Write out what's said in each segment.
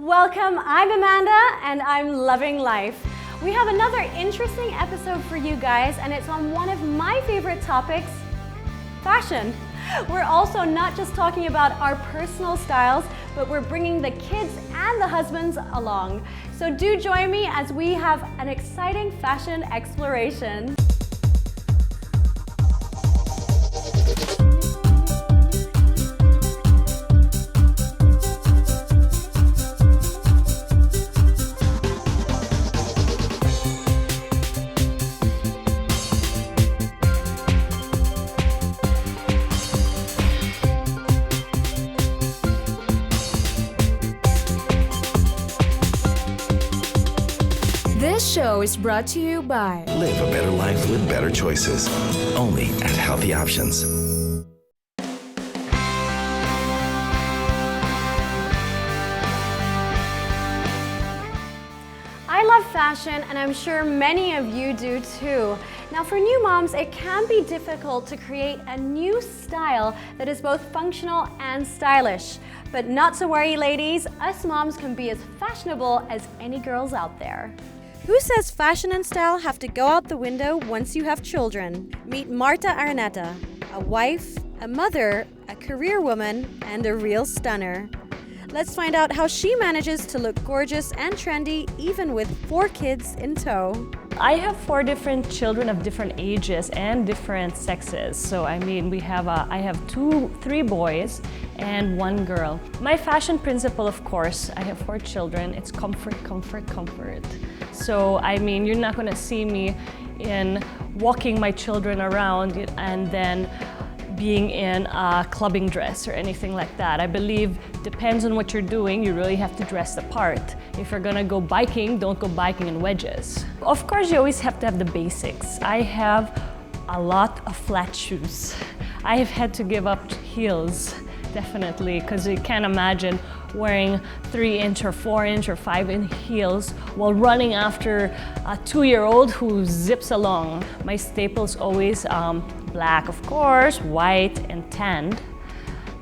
Welcome, I'm Amanda and I'm loving life. We have another interesting episode for you guys and it's on one of my favorite topics, fashion. We're also not just talking about our personal styles, but we're bringing the kids and the husbands along. So do join me as we have an exciting fashion exploration. This show is brought to you by Live a better life with better choices. Only at Healthy Options. I love fashion and I'm sure many of you do too. Now for new moms, it can be difficult to create a new style that is both functional and stylish. But not to worry ladies, us moms can be as fashionable as any girls out there. Who says fashion and style have to go out the window once you have children? Meet Marta Araneta, a wife, a mother, a career woman, and a real stunner. Let's find out how she manages to look gorgeous and trendy even with 4 kids in tow. I have 4 different children of different ages and different sexes. So I have 3 boys and 1 girl. My fashion principle, of course, I have 4 children. It's comfort, comfort, comfort. So you're not gonna see me in walking my children around and then being in a clubbing dress or anything like that. I believe depends on what you're doing, you really have to dress the part. If you're gonna go biking, don't go biking in wedges. Of course, you always have to have the basics. I have a lot of flat shoes. I have had to give up heels, definitely, because you can't imagine wearing 3-inch or 4-inch or 5-inch heels while running after a 2-year-old who zips along. My staples always black, of course, white, and tanned.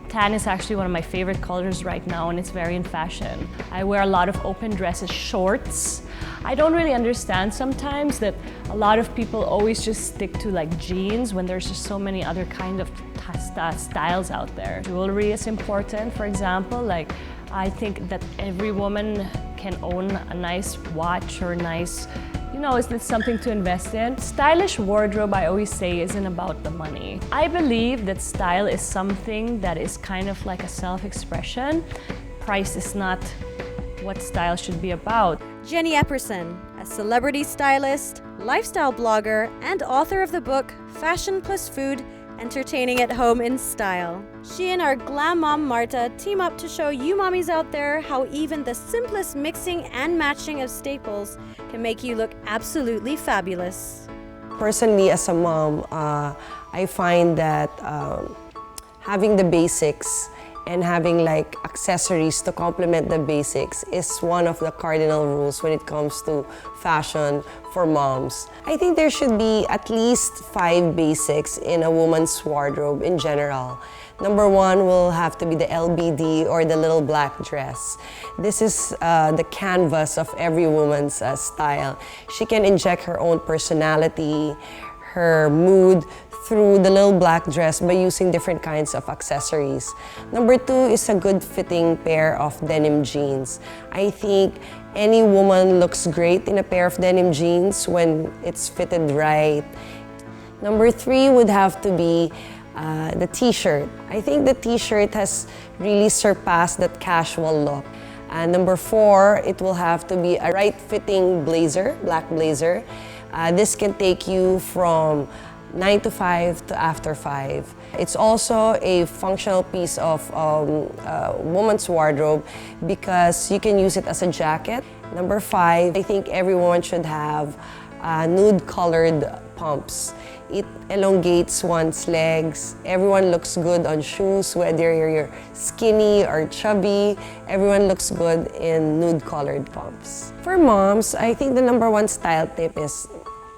Tan is actually one of my favorite colors right now and it's very in fashion. I wear a lot of open dresses, shorts. I don't really understand sometimes that a lot of people always just stick to like jeans when there's just so many other kind of styles out there. Jewelry is important, for example. I think that every woman can own a nice watch or nice, it's something to invest in. Stylish wardrobe, I always say, isn't about the money. I believe that style is something that is kind of like a self-expression. Price is not what style should be about. Jenni Epperson, a celebrity stylist, lifestyle blogger, and author of the book Fashion Plus Food, Entertaining at Home in Style. She and our glam mom Marta team up to show you mommies out there how even the simplest mixing and matching of staples can make you look absolutely fabulous. Personally, as a mom, I find that having the basics and having accessories to complement the basics is one of the cardinal rules when it comes to fashion for moms. I think there should be at least 5 basics in a woman's wardrobe in general. Number 1 will have to be the LBD or the little black dress. This is the canvas of every woman's style. She can inject her own personality, her mood, through the little black dress by using different kinds of accessories. Number 2 is a good fitting pair of denim jeans. I think any woman looks great in a pair of denim jeans when it's fitted right. Number 3 would have to be the t-shirt. I think the t-shirt has really surpassed that casual look. And number 4, it will have to be a right fitting blazer, black blazer. This can take you from 9 to 5 to after 5. It's also a functional piece of woman's wardrobe because you can use it as a jacket. Number 5, I think everyone should have nude-colored pumps. It elongates one's legs. Everyone looks good on shoes, whether you're skinny or chubby. Everyone looks good in nude-colored pumps. For moms, I think the number 1 style tip is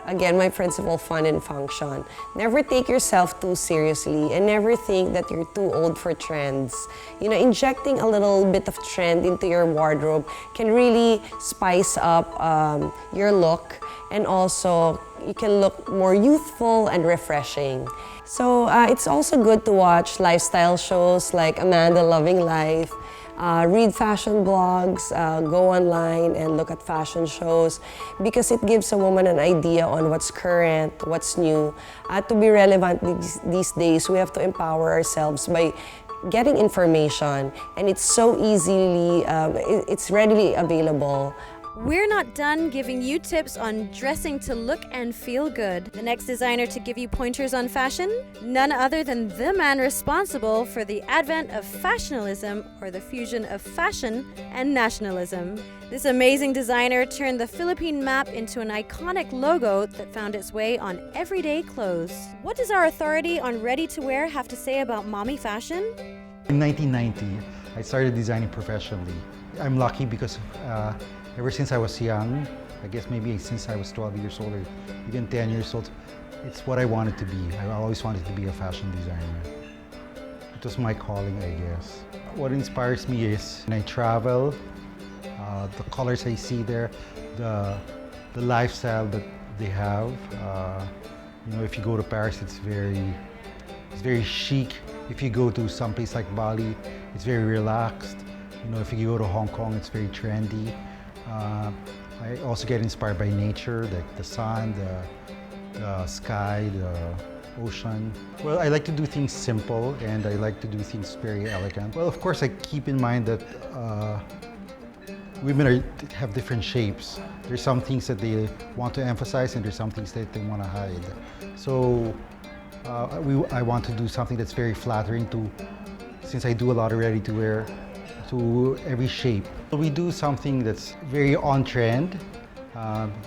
Again, my principle, fun and function. Never take yourself too seriously and never think that you're too old for trends. You know, injecting a little bit of trend into your wardrobe can really spice up your look, and also you can look more youthful and refreshing. So it's also good to watch lifestyle shows like Amanda Loving Life, read fashion blogs, go online and look at fashion shows, because it gives a woman an idea on what's current, what's new. To be relevant these days, we have to empower ourselves by getting information, and it's so easily, it's readily available. We're not done giving you tips on dressing to look and feel good. The next designer to give you pointers on fashion? None other than the man responsible for the advent of fashionalism, or the fusion of fashion and nationalism. This amazing designer turned the Philippine map into an iconic logo that found its way on everyday clothes. What does our authority on ready-to-wear have to say about mommy fashion? In 1990, I started designing professionally. I'm lucky because ever since I was young, I guess maybe since I was 12 years old or even 10 years old, it's what I wanted to be. I always wanted to be a fashion designer. It was my calling, I guess. What inspires me is when I travel, the colors I see there, the lifestyle that they have. You know, if you go to Paris, it's very chic. If you go to some place like Bali, it's very relaxed. You know, if you go to Hong Kong, it's very trendy. I also get inspired by nature, like the sun, the sky, the ocean. Well, I like to do things simple, and I like to do things very elegant. Well, of course, I keep in mind that women have different shapes. There's some things that they want to emphasize, and there's some things that they want to hide. So I want to do something that's very flattering to, since I do a lot of ready-to-wear, to every shape. We do something that's very on-trend,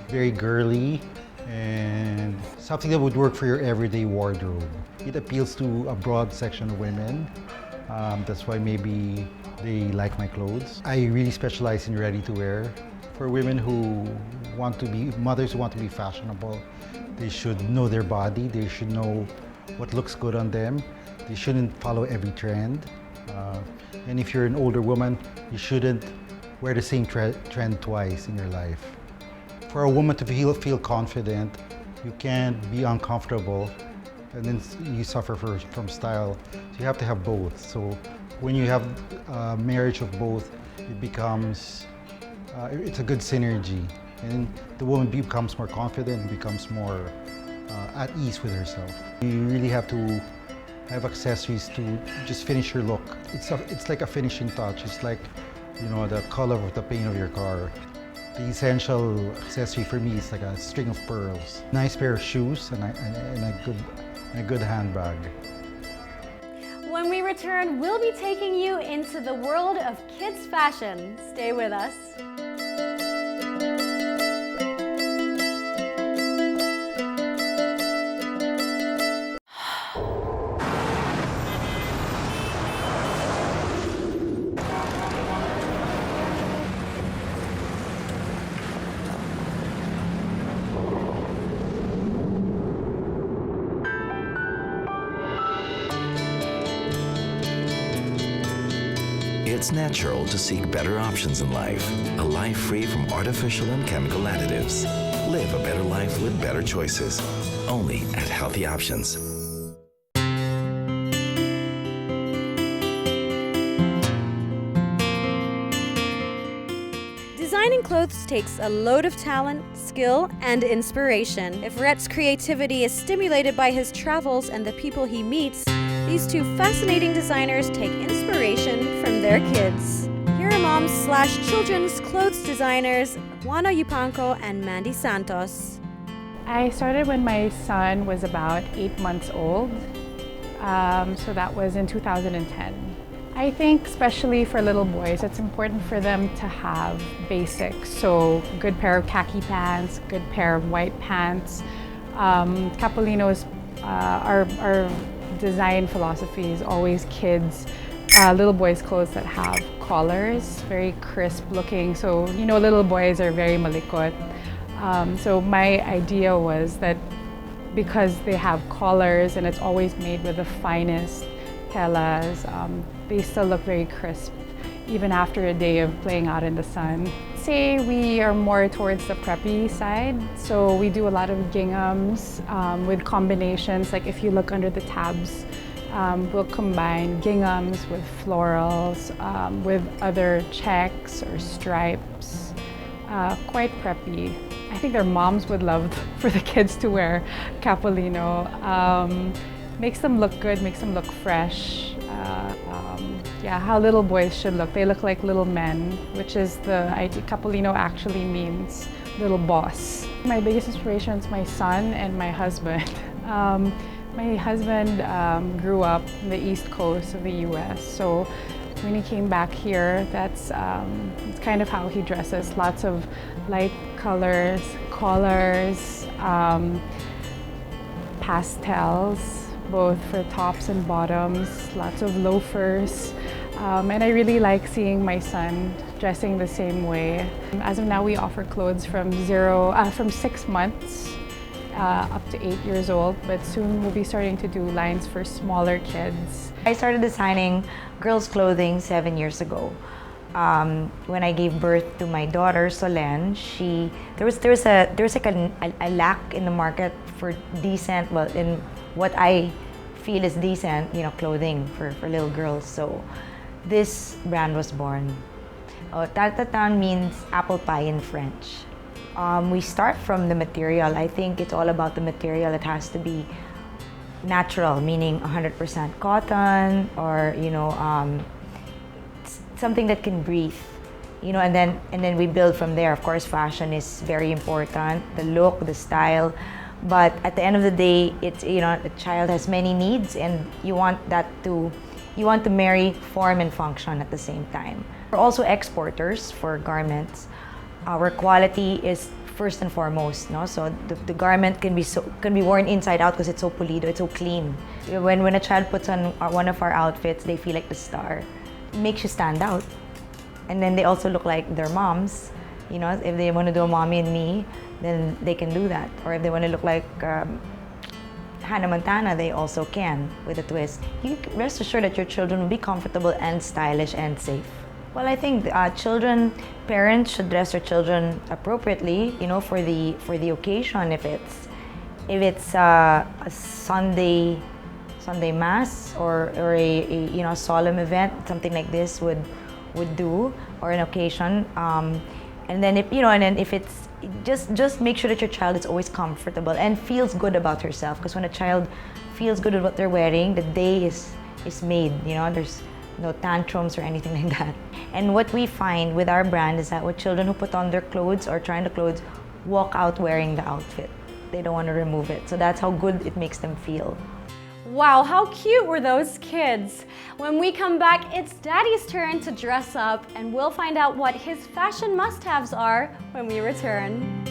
very girly, and something that would work for your everyday wardrobe. It appeals to a broad section of women. That's why maybe they like my clothes. I really specialize in ready-to-wear. For women who want to be, mothers who want to be fashionable, they should know their body, they should know what looks good on them. They shouldn't follow every trend. And if you're an older woman, you shouldn't wear the same trend twice in your life. For a woman to feel confident, you can't be uncomfortable, and then you suffer from style. So you have to have both. So when you have a marriage of both, it becomes, it's a good synergy. And the woman becomes more confident and becomes more at ease with herself. You really have to have accessories to just finish your look. It's like a finishing touch. It's like, you know, the color of the paint of your car. The essential accessory for me is like a string of pearls. Nice pair of shoes and a good handbag. When we return, we'll be taking you into the world of kids' fashion. Stay with us. It's natural to seek better options in life, a life free from artificial and chemical additives. Live a better life with better choices, only at Healthy Options. Designing clothes takes a load of talent, skill, and inspiration. If Rhett's creativity is stimulated by his travels and the people he meets, these two fascinating designers take inspiration from their kids. Here are moms/children's clothes designers Juana Yupanco and Mandy Santos. I started when my son was about 8 months old, so that was in 2010. I think especially for little boys, it's important for them to have basics. So good pair of khaki pants, good pair of white pants. Capolino's, our design philosophy is always kids, little boys' clothes that have collars, very crisp looking. So, you know, little boys are very malikot. So my idea was that because they have collars and it's always made with the finest telas, they still look very crisp even after a day of playing out in the sun. Say we are more towards the preppy side, so we do a lot of ginghams with combinations. Like if you look under the tabs, we'll combine ginghams with florals, with other checks or stripes. Quite preppy. I think their moms would love for the kids to wear Capolino. Makes them look good, makes them look fresh. Yeah, how little boys should look. They look like little men, which is the idea. Capolino actually means little boss. My biggest inspiration is my son and my husband. My husband grew up in the East Coast of the US, so when he came back here, that's it's kind of how he dresses. Lots of light colors, collars, pastels, both for tops and bottoms, lots of loafers. And I really like seeing my son dressing the same way. As of now, we offer clothes from 6 months up to 8 years old, but soon we'll be starting to do lines for smaller kids. I started designing girls' clothing 7 years ago. When I gave birth to my daughter Solen, there was like a lack in the market for decent, well, in what I feel is decent, clothing for little girls. So this brand was born. Tartatan means apple pie in French. We start from the material. I think it's all about the material. It has to be natural, meaning 100% cotton, or something that can breathe, and then we build from there. Of course, fashion is very important, the look, the style, but at the end of the day, it's a child has many needs, and you want to marry form and function at the same time. We're also exporters for garments. Our quality is first and foremost, no? So the garment can be worn inside out because it's so pulido, it's so clean. When a child puts on one of our outfits, they feel like the star. It makes you stand out, and then they also look like their moms. If they want to do a mommy and me, then they can do that. Or if they want to look like Hannah Montana, they also can with a twist. You can rest assured that your children will be comfortable and stylish and safe. Well, I think parents should dress their children appropriately, for the occasion. If it's a Sunday mass or a solemn event, something like this would do, or an occasion. And then if it's just make sure that your child is always comfortable and feels good about herself. Because when a child feels good with what they're wearing, the day is made. There's no tantrums or anything like that. And what we find with our brand is that with children who put on their clothes or try on the clothes, walk out wearing the outfit. They don't want to remove it. So that's how good it makes them feel. Wow, how cute were those kids? When we come back, it's Daddy's turn to dress up, and we'll find out what his fashion must-haves are when we return.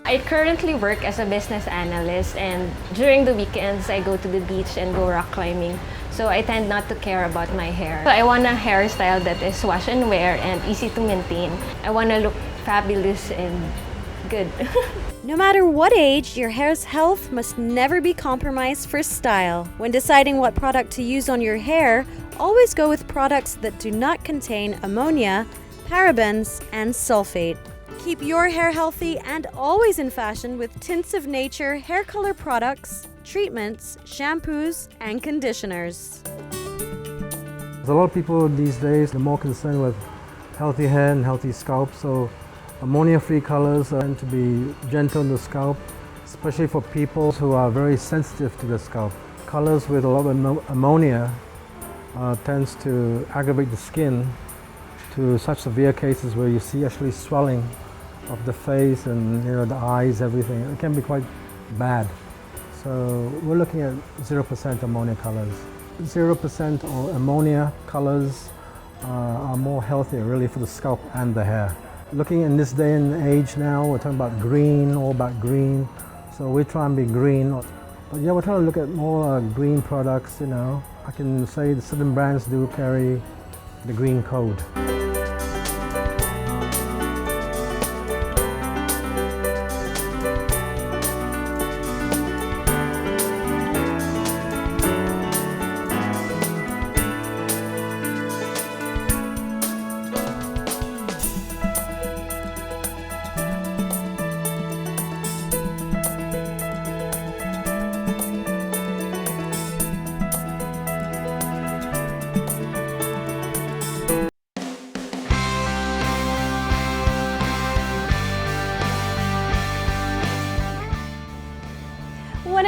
I currently work as a business analyst, and during the weekends I go to the beach and go rock climbing. So I tend not to care about my hair. So I want a hairstyle that is wash and wear and easy to maintain. I want to look fabulous and good. No matter what age, your hair's health must never be compromised for style. When deciding what product to use on your hair, always go with products that do not contain ammonia, parabens, and sulfate. Keep your hair healthy and always in fashion with Tints of Nature hair color products, treatments, shampoos, and conditioners. There's a lot of people these days are more concerned with healthy hair and healthy scalp, so ammonia-free colors tend to be gentle on the scalp, especially for people who are very sensitive to the scalp. Colors with a lot of ammonia tends to aggravate the skin to such severe cases where you see actually swelling of the face and the eyes, everything. It can be quite bad. So we're looking at 0% ammonia colors. 0% or ammonia colors are more healthier really for the scalp and the hair. Looking in this day and age now, we're talking about green, all about green. So we try and be green. But yeah, we're trying to look at more green products, I can say that certain brands do carry the green code.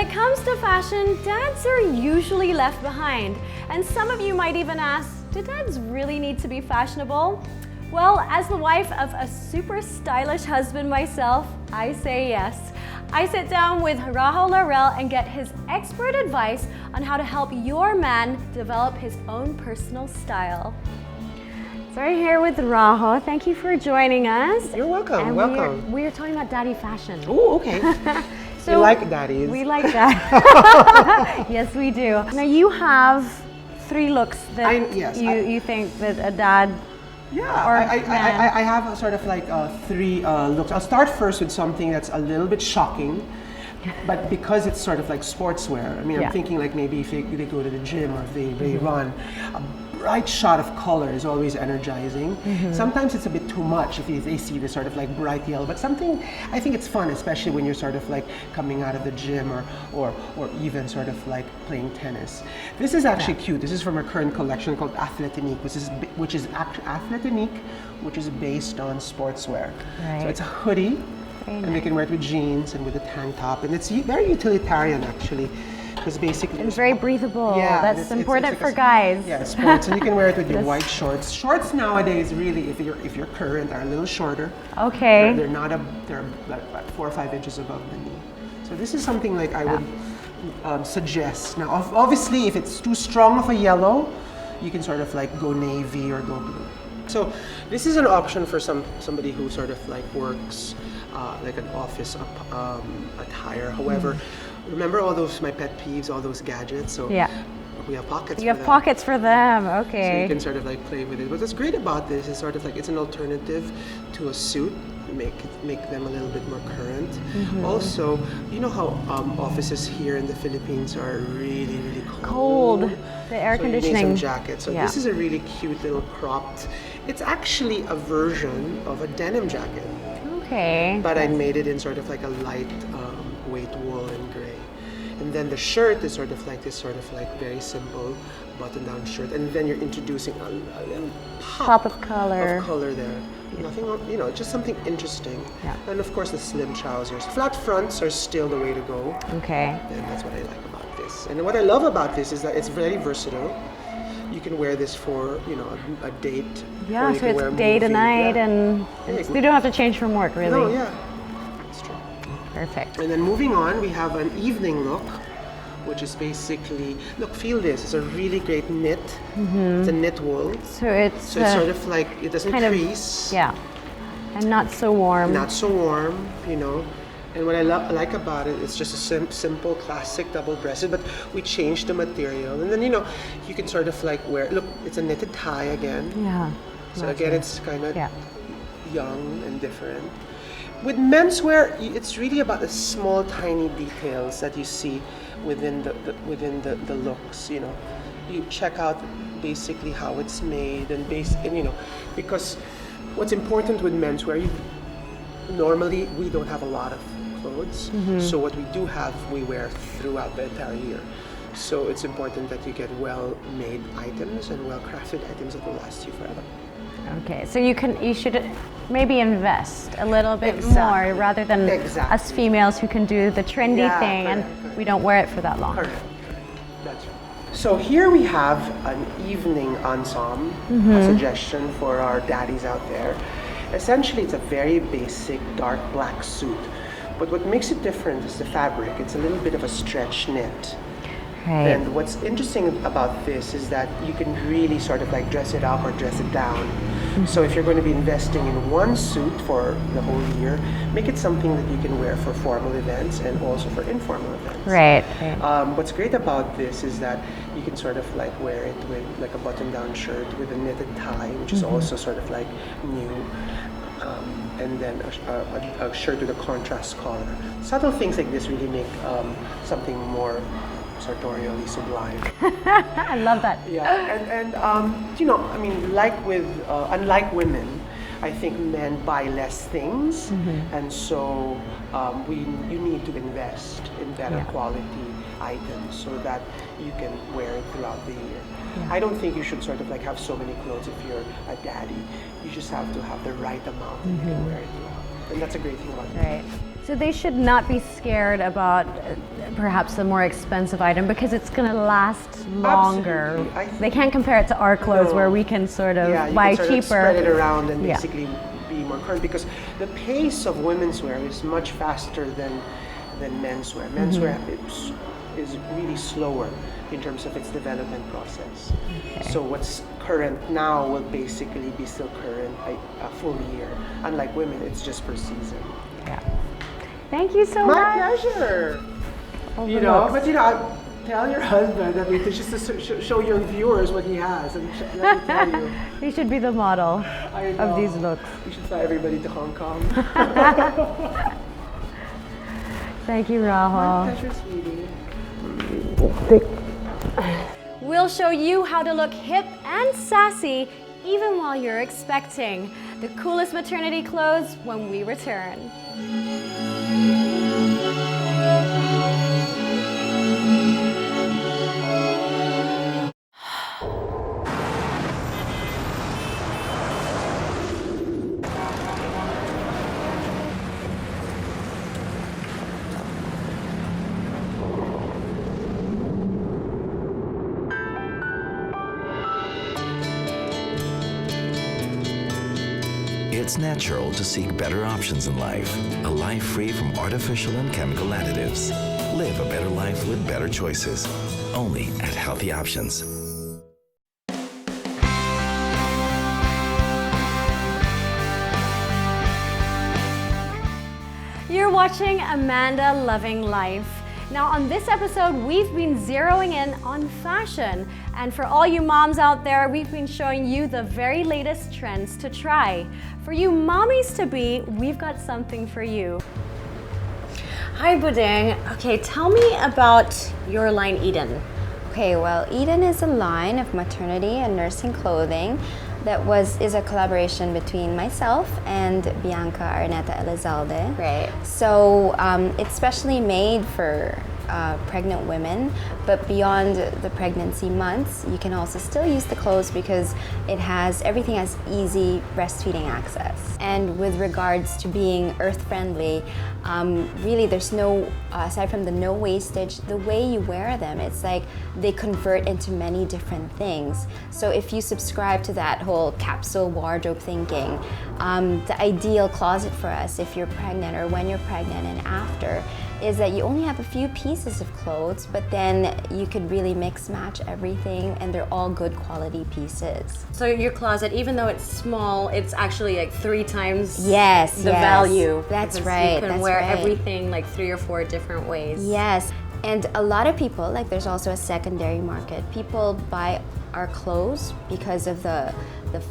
it comes to fashion, dads are usually left behind. And some of you might even ask, do dads really need to be fashionable? Well, as the wife of a super stylish husband myself, I say yes. I sit down with Rahul Laurel and get his expert advice on how to help your man develop his own personal style. So we're here with Rahul. Thank you for joining us. You're welcome. And welcome. We're talking about daddy fashion. Oh, okay. So you like daddies? We like that. Yes, we do. Now you have 3 looks that you think that a dad. Yeah, I have a sort of like 3 looks. I'll start first with something that's a little bit shocking, but because it's sort of like sportswear. I mean, I'm thinking like maybe if they go to the gym or if they run, a bright shot of color is always energizing. Sometimes it's a bit too much if they see the sort of like bright yellow, but something, I think it's fun, especially when you're sort of like coming out of the gym or even sort of like playing tennis. This is actually cute. This is from our current collection called Athletinique, which is based on sportswear. Right. So it's a hoodie, and they can wear it with jeans and with a tank top, and it's very utilitarian actually. Because basically it's very breathable. Yeah, that's important for guys. Yeah, sports, and you can wear it with your white shorts. Shorts nowadays, really, if you're current, are a little shorter. Okay. They're like 4 or 5 inches above the knee. So this is something like I would suggest. Now, obviously, if it's too strong of a yellow, you can sort of like go navy or go blue. So this is an option for somebody who sort of like works like an office attire. However, remember all those my pet peeves, all those gadgets. So we have pockets. You have pockets for them. Okay. So you can sort of like play with it. What's great about this is sort of like it's an alternative to a suit. Make them a little bit more current. Also, you know how offices here in the Philippines are really cold. The air conditioning. You need some jackets. So this is a really cute little cropped. It's actually a version of a denim jacket. Okay. But I made it in sort of like a light weight wool and gray. And then the shirt is sort of like this sort of like very simple button-down shirt. And then you're introducing a little pop of color. There. Nothing, just something interesting. Yeah. And of course the slim trousers. Flat fronts are still the way to go. Okay. And that's what I like about this. And what I love about this is that it's very versatile. You can wear this for, a date. Yeah, so it's day to night, and you don't have to change from work, really. No, yeah, that's true. Perfect. And then moving on, we have an evening look, which is basically, feel this. It's a really great knit. It's a knit wool. So it's sort of like, it doesn't crease. And not so warm. Not so warm, And what I like about it, it's just a simple, classic double-breasted, but we changed the material. And then, you can sort of like wear, look, it's a knitted tie again. Yeah. So again, it's kind of young and different. With menswear, it's really about the small, tiny details that you see within the looks. You check out basically how it's made and because what's important with menswear, normally we don't have a lot of clothes, so what we do have, we wear throughout the entire year. So it's important that you get well-made items and well-crafted items that will last you forever. Okay, so you should maybe invest a little bit more rather than us females who can do the trendy thing and we don't wear it for that long. Correct. That's right. So here we have an evening ensemble, a suggestion for our daddies out there. Essentially, it's a very basic dark black suit, but what makes it different is the fabric. It's a little bit of a stretch knit. Right. And what's interesting about this is that you can really sort of like dress it up or dress it down. So if you're going to be investing in one suit for the whole year, make it something that you can wear for formal events and also for informal events. Right. What's great about this is that you can sort of like wear it with like a button-down shirt with a knitted tie, which is also sort of like new. And then a shirt with a contrast collar. Subtle things like this really make something more sartorially sublime. I love that. Yeah, and I mean, unlike women, I think men buy less things, and so you need to invest in better quality items so that you can wear it throughout the year. Yeah. I don't think you should sort of like have so many clothes if you're a daddy. You just have to have the right amount and you can wear it throughout. And that's a great thing about it. Right. So they should not be scared about perhaps the more expensive item because it's going to last longer. They can't compare it to our clothes where we can sort of buy cheaper. Spread it around and basically be more current, because the pace of women's wear is much faster than menswear. Menswear is really slower in terms of its development process. Okay. So what's current now will basically be still current a full year. Unlike women, it's just per season. Yeah. Thank you so much. My pleasure. Tell your husband that just to show your viewers what he has. And let me tell you. He should be the model of these looks. We should fly everybody to Hong Kong. Thank you, Rahul. My pleasure, sweetie. We'll show you how to look hip and sassy even while you're expecting. The coolest maternity clothes when we return. It's natural to seek better options in life. A life free from artificial and chemical additives. Live a better life with better choices. Only at Healthy Options. You're watching Amanda Loving Life. Now on this episode, we've been zeroing in on fashion. And for all you moms out there, we've been showing you the very latest trends to try. For you mommies to be, we've got something for you. Hi Buding. Okay, tell me about your line Eden. Okay, well, Eden is a line of maternity and nursing clothing that is a collaboration between myself and Marta Araneta-Luque. Great. So it's specially made for pregnant women, but beyond the pregnancy months, you can also still use the clothes because everything has easy breastfeeding access. And with regards to being earth-friendly, really there's no, aside from the no wastage, the way you wear them, it's like they convert into many different things. So if you subscribe to that whole capsule wardrobe thinking, the ideal closet for us if you're pregnant or when you're pregnant and after is that you only have a few pieces of clothes, but then you could really mix match everything and they're all good quality pieces. So your closet, even though it's small, it's actually like 3 times the yes. value. That's right. You can wear everything like 3 or 4 different ways. Yes, and a lot of people, like there's also a secondary market. People buy our clothes because of the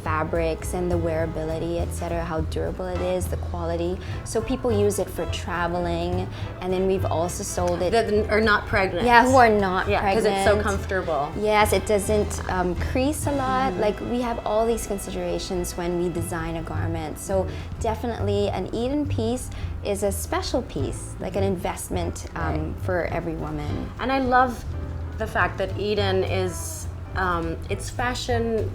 fabrics and the wearability, etc., how durable it is, the quality. So people use it for traveling, and then we've also sold it. That are not pregnant. Yeah, who are not pregnant. because it's so comfortable. Yes, it doesn't crease a lot. Like we have all these considerations when we design a garment. So definitely an Eden piece is a special piece, like an investment for every woman. And I love the fact that Eden is, it's fashion.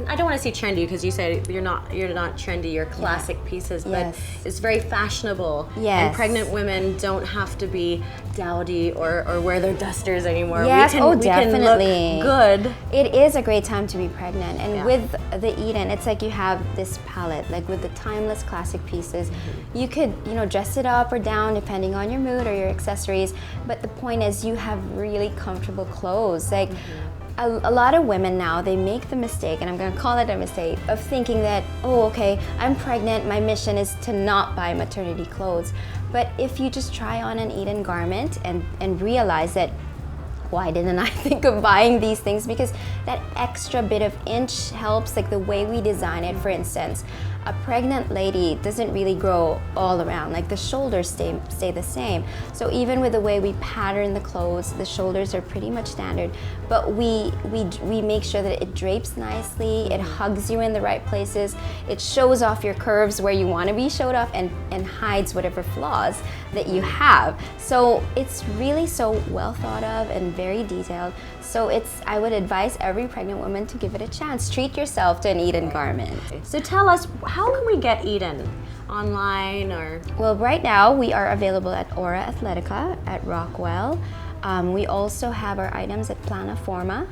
I don't want to say trendy because you said you're not trendy. You're classic pieces, but it's very fashionable. Yes. And pregnant women don't have to be dowdy or wear their dusters anymore. Yes, we definitely. Can look good. It is a great time to be pregnant, and with the Eden, it's like you have this palette, like with the timeless classic pieces. You could, dress it up or down depending on your mood or your accessories. But the point is, you have really comfortable clothes. Like. A lot of women now, they make the mistake, and I'm going to call it a mistake, of thinking that, oh, okay, I'm pregnant, my mission is to not buy maternity clothes. But if you just try on an Eden garment and realize that, why didn't I think of buying these things? Because that extra bit of inch helps, like the way we design it, for instance. A pregnant lady doesn't really grow all around, like the shoulders stay the same. So even with the way we pattern the clothes, the shoulders are pretty much standard, but we make sure that it drapes nicely, it hugs you in the right places, it shows off your curves where you want to be showed off, and hides whatever flaws that you have. So it's really so well thought of and very detailed. So I would advise every pregnant woman to give it a chance. Treat yourself to an Eden garment. So tell us, how can we get Eden online or? Well, right now we are available at Aura Athletica at Rockwell. We also have our items at Plana Forma.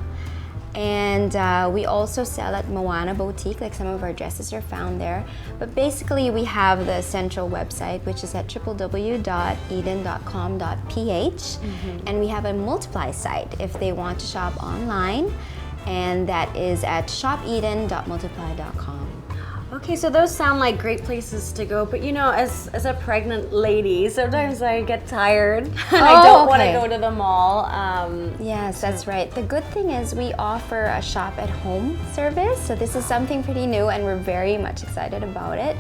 And we also sell at Moana Boutique, like some of our dresses are found there. But basically we have the central website, which is at www.eden.com.ph. And we have a multiply site if they want to shop online, and that is at shopeden.multiply.com. Okay, so those sound like great places to go, but you know, as a pregnant lady, sometimes I get tired and I don't want to go to the mall. Yes, that's right. The good thing is we offer a shop at home service, so this is something pretty new and we're very much excited about it.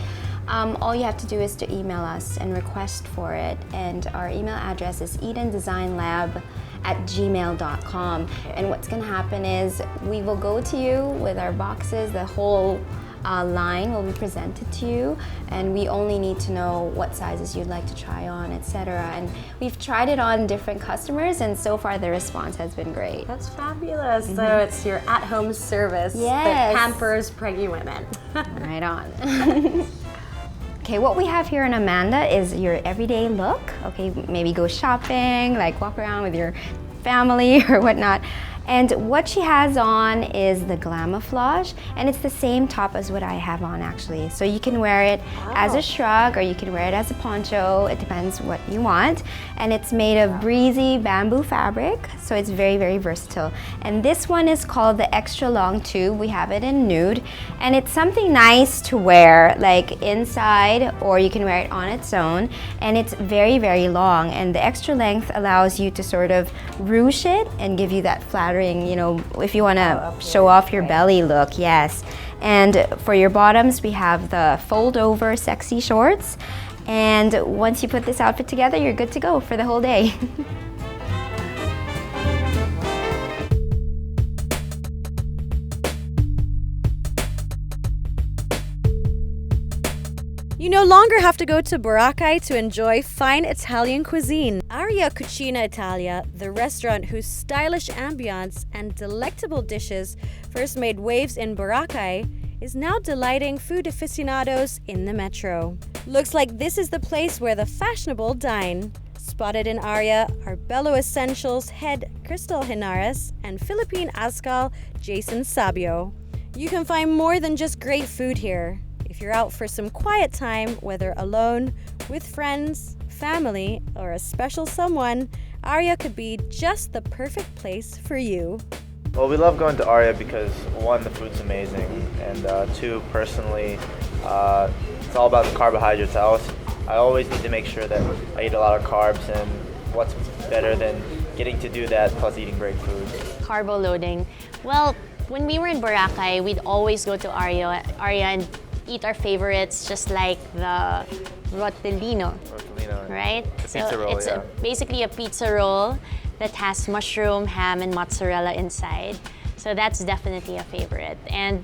All you have to do is to email us and request for it, and our email address is edendesignlab@gmail.com. And what's going to happen is we will go to you with our boxes, the whole line will be presented to you, and we only need to know what sizes you'd like to try on, etc. And we've tried it on different customers, and so far the response has been great. That's fabulous. So it's your at-home service that pampers preggy women. Right on. Okay, what we have here in Amanda is your everyday look. Okay, maybe go shopping, like walk around with your family or whatnot. And what she has on is the Glamouflage, and it's the same top as what I have on actually. So you can wear it as a shrug or you can wear it as a poncho. It depends what you want. And it's made of breezy bamboo fabric, so it's very, very versatile. And this one is called the extra long tube. We have it in nude, and it's something nice to wear like inside, or you can wear it on its own. And it's very, very long, and the extra length allows you to sort of ruche it and give you that flattering, you know, if you want to show off your belly look, yes. And for your bottoms, we have the fold over sexy shorts. And once you put this outfit together, you're good to go for the whole day. You no longer have to go to Boracay to enjoy fine Italian cuisine. Aria Cucina Italia, the restaurant whose stylish ambiance and delectable dishes first made waves in Boracay, is now delighting food aficionados in the metro. Looks like this is the place where the fashionable dine. Spotted in Aria are Bello Essentials head Crystal Henares and Philippine Azkal Jason Sabio. You can find more than just great food here. If you're out for some quiet time, whether alone, with friends, family, or a special someone, Aria could be just the perfect place for you. Well, we love going to Aria because, one, the food's amazing, and two, personally, it's all about the carbohydrates. I always need to make sure that I eat a lot of carbs, and what's better than getting to do that plus eating great food? Carbo loading. Well, when we were in Boracay, we'd always go to Aria and eat our favorites, just like the rotellino, right? The pizza roll, it's basically a pizza roll that has mushroom, ham, and mozzarella inside. So that's definitely a favorite. And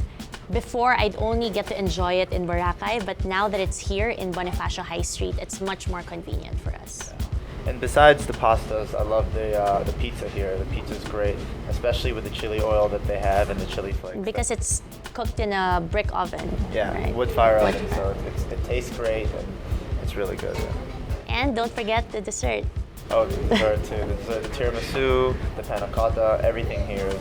before, I'd only get to enjoy it in Boracay, but now that it's here in Bonifacio High Street, it's much more convenient for us. And besides the pastas, I love the pizza here. The pizza's great, especially with the chili oil that they have and the chili flakes. Because it's cooked in a brick oven. Yeah, right? wood fire oven, so it tastes great and it's really good. Yeah. And don't forget the dessert. Oh, the dessert too. The tiramisu, the panna cotta, everything here is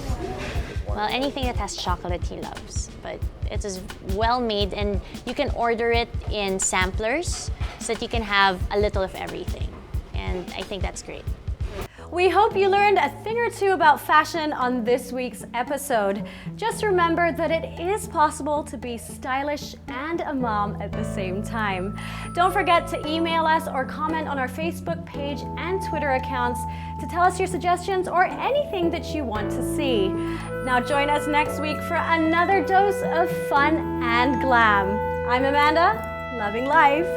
well, anything that has chocolate he loves, but it is well made, and you can order it in samplers so that you can have a little of everything. And I think that's great. We hope you learned a thing or two about fashion on this week's episode. Just remember that it is possible to be stylish and a mom at the same time. Don't forget to email us or comment on our Facebook page and Twitter accounts to tell us your suggestions or anything that you want to see. Now join us next week for another dose of fun and glam. I'm Amanda, loving life.